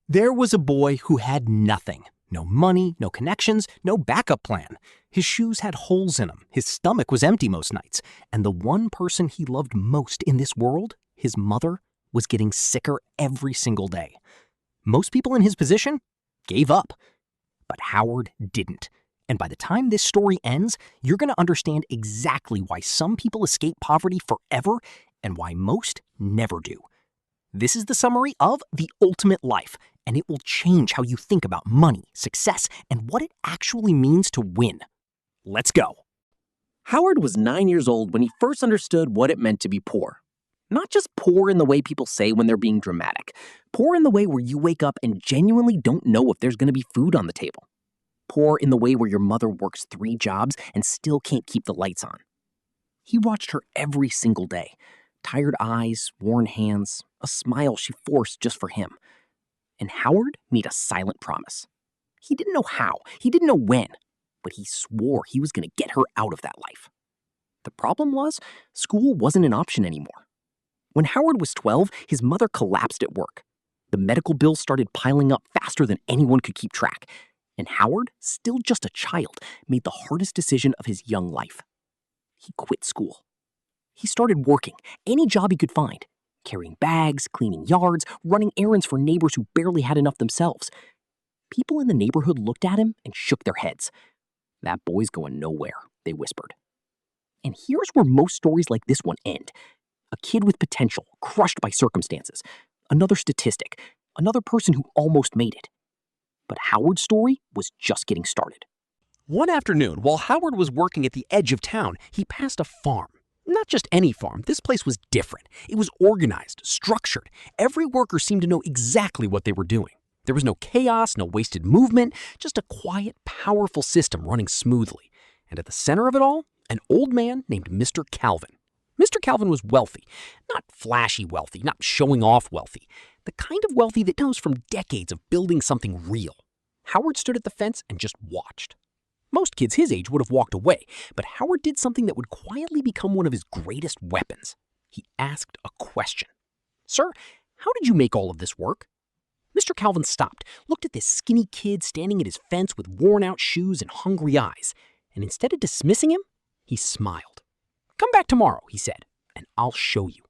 There was a boy who had nothing. No money, no connections, no backup plan. His shoes had holes in them. His stomach was empty most nights. And the one person he loved most in this world, his mother, was getting sicker every single day. Most people in his position gave up. But Howard didn't. And by the time this story ends, you're going to understand exactly why some people escape poverty forever and why most never do. This is the summary of The Ultimate Life, and it will change how you think about money, success, and what it actually means to win. Let's go. Howard was 9 years old when he first understood what it meant to be poor. Not just poor in the way people say when they're being dramatic. Poor in the way where you wake up and genuinely don't know if there's going to be food on the table. Poor in the way where your mother works 3 jobs and still can't keep the lights on. He watched her every single day. Tired eyes, worn hands, a smile she forced just for him. And Howard made a silent promise. He didn't know how, he didn't know when, but he swore he was going to get her out of that life. The problem was, school wasn't an option anymore. When Howard was 12, his mother collapsed at work. The medical bills started piling up faster than anyone could keep track. And Howard, still just a child, made the hardest decision of his young life. He quit school. He started working, any job he could find, carrying bags, cleaning yards, running errands for neighbors who barely had enough themselves. People in the neighborhood looked at him and shook their heads. "That boy's going nowhere," they whispered. And here's where most stories like this one end. A kid with potential, crushed by circumstances. Another statistic. Another person who almost made it. But Howard's story was just getting started. One afternoon, while Howard was working at the edge of town, he passed a farm. Not just any farm. This place was different. It was organized, structured. Every worker seemed to know exactly what they were doing. There was no chaos, no wasted movement, just a quiet, powerful system running smoothly. And at the center of it all, an old man named Mr. Calvin. Mr. Calvin was wealthy. Not flashy wealthy, not showing off wealthy. The kind of wealthy that knows from decades of building something real. Howard stood at the fence and just watched. Most kids his age would have walked away, but Howard did something that would quietly become one of his greatest weapons. He asked a question. "Sir, how did you make all of this work?" Mr. Calvin stopped, looked at this skinny kid standing at his fence with worn-out shoes and hungry eyes, and instead of dismissing him, he smiled. "Come back tomorrow," he said, "and I'll show you."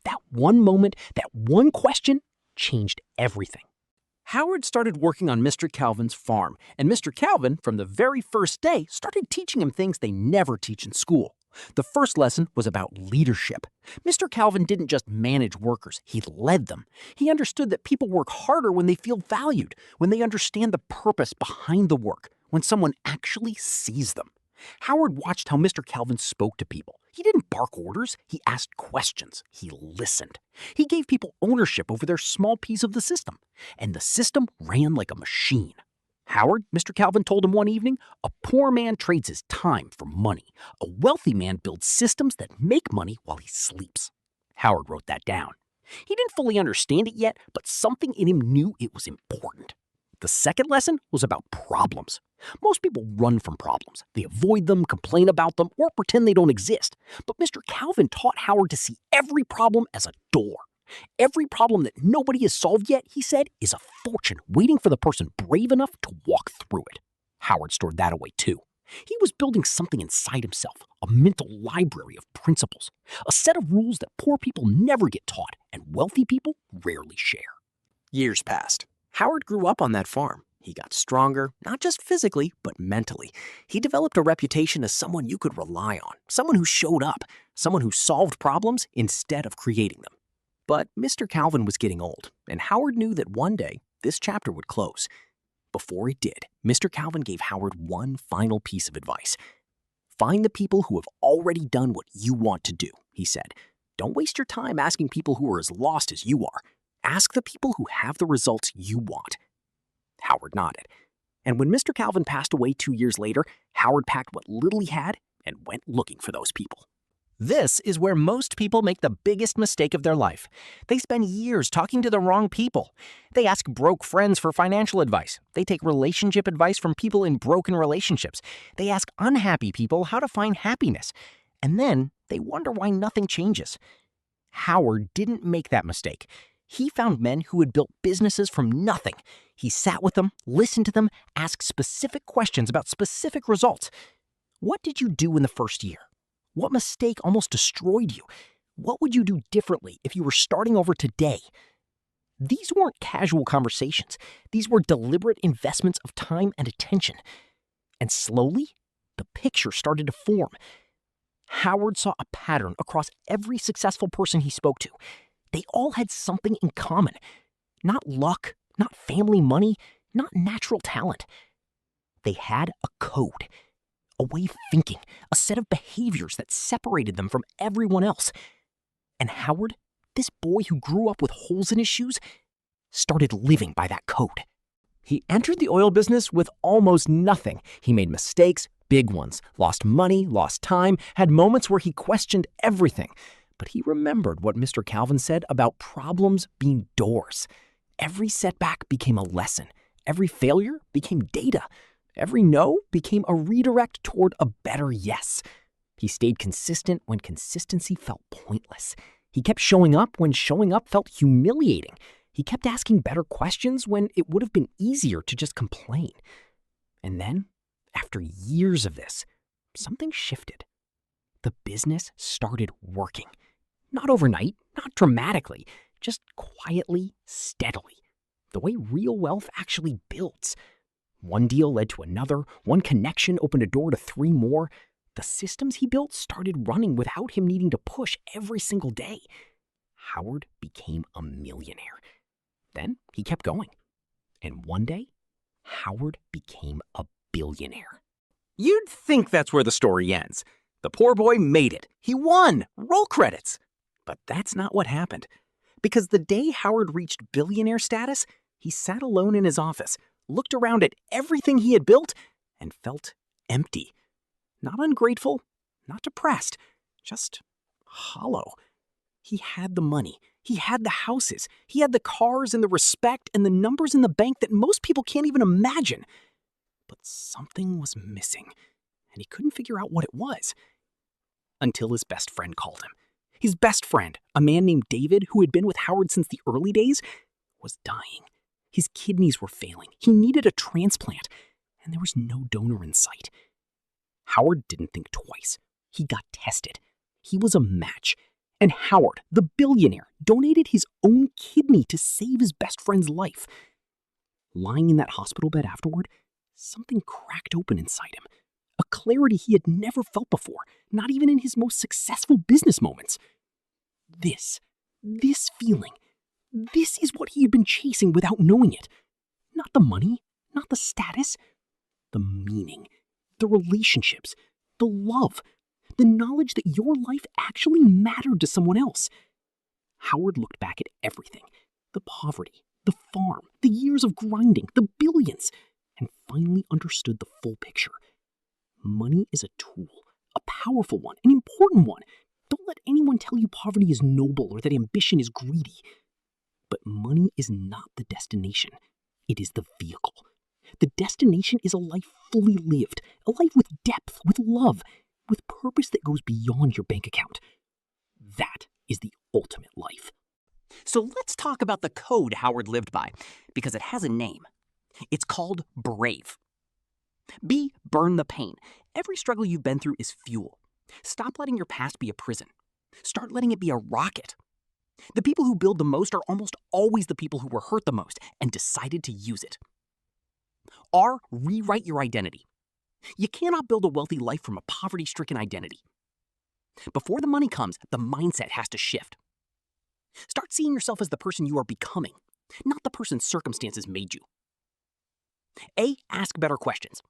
That one moment, that one question, changed everything. Howard started working on Mr. Calvin's farm, and Mr. Calvin, from the very first day, started teaching him things they never teach in school. The first lesson was about leadership. Mr. Calvin didn't just manage workers, he led them. He understood that people work harder when they feel valued, when they understand the purpose behind the work, when someone actually sees them. Howard watched how Mr. Calvin spoke to people. He didn't bark orders, he asked questions, he listened. He gave people ownership over their small piece of the system, and the system ran like a machine. Howard, Mr. Calvin told him one evening, a poor man trades his time for money. A wealthy man builds systems that make money while he sleeps. Howard wrote that down. He didn't fully understand it yet, but something in him knew it was important. The second lesson was about problems. Most people run from problems. They avoid them, complain about them, or pretend they don't exist. But Mr. Calvin taught Howard to see every problem as a door. Every problem that nobody has solved yet, he said, is a fortune waiting for the person brave enough to walk through it. Howard stored that away too. He was building something inside himself, a mental library of principles, a set of rules that poor people never get taught and wealthy people rarely share. Years passed. Howard grew up on that farm. He got stronger, not just physically, but mentally. He developed a reputation as someone you could rely on, someone who showed up, someone who solved problems instead of creating them. But Mr. Calvin was getting old, and Howard knew that one day this chapter would close. Before it did, Mr. Calvin gave Howard one final piece of advice. Find the people who have already done what you want to do, he said. Don't waste your time asking people who are as lost as you are. Ask the people who have the results you want. Howard nodded. And when Mr. Calvin passed away 2 years later, Howard packed what little he had and went looking for those people. This is where most people make the biggest mistake of their life. They spend years talking to the wrong people. They ask broke friends for financial advice. They take relationship advice from people in broken relationships. They ask unhappy people how to find happiness. And then they wonder why nothing changes. Howard didn't make that mistake. He found men who had built businesses from nothing. He sat with them, listened to them, asked specific questions about specific results. What did you do in the first year? What mistake almost destroyed you? What would you do differently if you were starting over today? These weren't casual conversations. These were deliberate investments of time and attention. And slowly, the picture started to form. Howard saw a pattern across every successful person he spoke to. They all had something in common. Not luck, not family money, not natural talent. They had a code, a way of thinking, a set of behaviors that separated them from everyone else. And Howard, this boy who grew up with holes in his shoes, started living by that code. He entered the oil business with almost nothing. He made mistakes, big ones, lost money, lost time, had moments where he questioned everything. But he remembered what Mr. Calvin said about problems being doors. Every setback became a lesson. Every failure became data. Every no became a redirect toward a better yes. He stayed consistent when consistency felt pointless. He kept showing up when showing up felt humiliating. He kept asking better questions when it would have been easier to just complain. And then, after years of this, something shifted. The business started working. Not overnight, not dramatically, just quietly, steadily. The way real wealth actually builds. One deal led to another. One connection opened a door to 3 more. The systems he built started running without him needing to push every single day. Howard became a millionaire. Then he kept going. And one day, Howard became a billionaire. You'd think that's where the story ends. The poor boy made it. He won. Roll credits. But that's not what happened. Because the day Howard reached billionaire status, he sat alone in his office, looked around at everything he had built, and felt empty. Not ungrateful, not depressed, just hollow. He had the money. He had the houses. He had the cars and the respect and the numbers in the bank that most people can't even imagine. But something was missing, and he couldn't figure out what it was. Until his best friend called him. His best friend, a man named David, who had been with Howard since the early days, was dying. His kidneys were failing. He needed a transplant, and there was no donor in sight. Howard didn't think twice. He got tested. He was a match. And Howard, the billionaire, donated his own kidney to save his best friend's life. Lying in that hospital bed afterward, something cracked open inside him. A clarity he had never felt before, not even in his most successful business moments. This feeling, this is what he had been chasing without knowing it. Not the money, not the status, the meaning, the relationships, the love, the knowledge that your life actually mattered to someone else. Howard looked back at everything, the poverty, the farm, the years of grinding, the billions, and finally understood the full picture. Money is a tool, a powerful one, an important one. Don't let anyone tell you poverty is noble or that ambition is greedy. But money is not the destination. It is the vehicle. The destination is a life fully lived, a life with depth, with love, with purpose that goes beyond your bank account. That is the ultimate life. So let's talk about the code Howard lived by, because it has a name. It's called BRAVE. B, burn the pain. Every struggle you've been through is fuel. Stop letting your past be a prison. Start letting it be a rocket. The people who build the most are almost always the people who were hurt the most and decided to use it. R, rewrite your identity. You cannot build a wealthy life from a poverty-stricken identity. Before the money comes, the mindset has to shift. Start seeing yourself as the person you are becoming, not the person circumstances made you. A, ask better questions.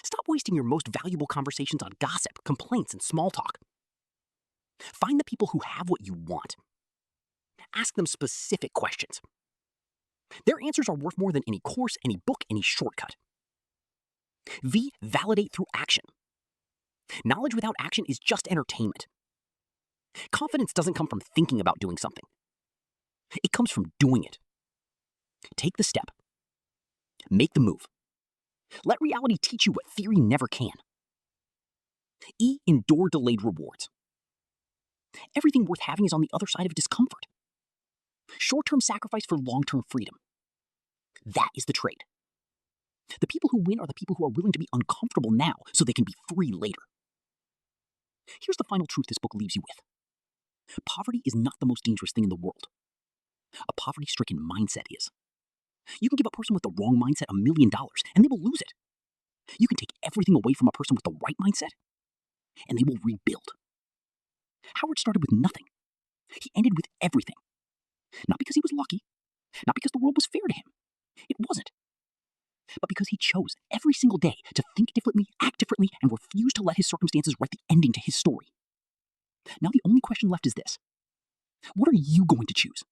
Stop wasting your most valuable conversations on gossip, complaints, and small talk. Find the people who have what you want. Ask them specific questions. Their answers are worth more than any course, any book, any shortcut. V, validate through action. Knowledge without action is just entertainment. Confidence doesn't come from thinking about doing something. It comes from doing it. Take the step. Make the move. Let reality teach you what theory never can. E, endure delayed rewards. Everything worth having is on the other side of discomfort. Short-term sacrifice for long-term freedom. That is the trade. The people who win are the people who are willing to be uncomfortable now so they can be free later. Here's the final truth this book leaves you with. Poverty is not the most dangerous thing in the world. A poverty-stricken mindset is. You can give a person with the wrong mindset $1 million, and they will lose it. You can take everything away from a person with the right mindset, and they will rebuild. Howard started with nothing. He ended with everything. Not because he was lucky, not because the world was fair to him. It wasn't. But because he chose every single day to think differently, act differently, and refuse to let his circumstances write the ending to his story. Now the only question left is this. What are you going to choose?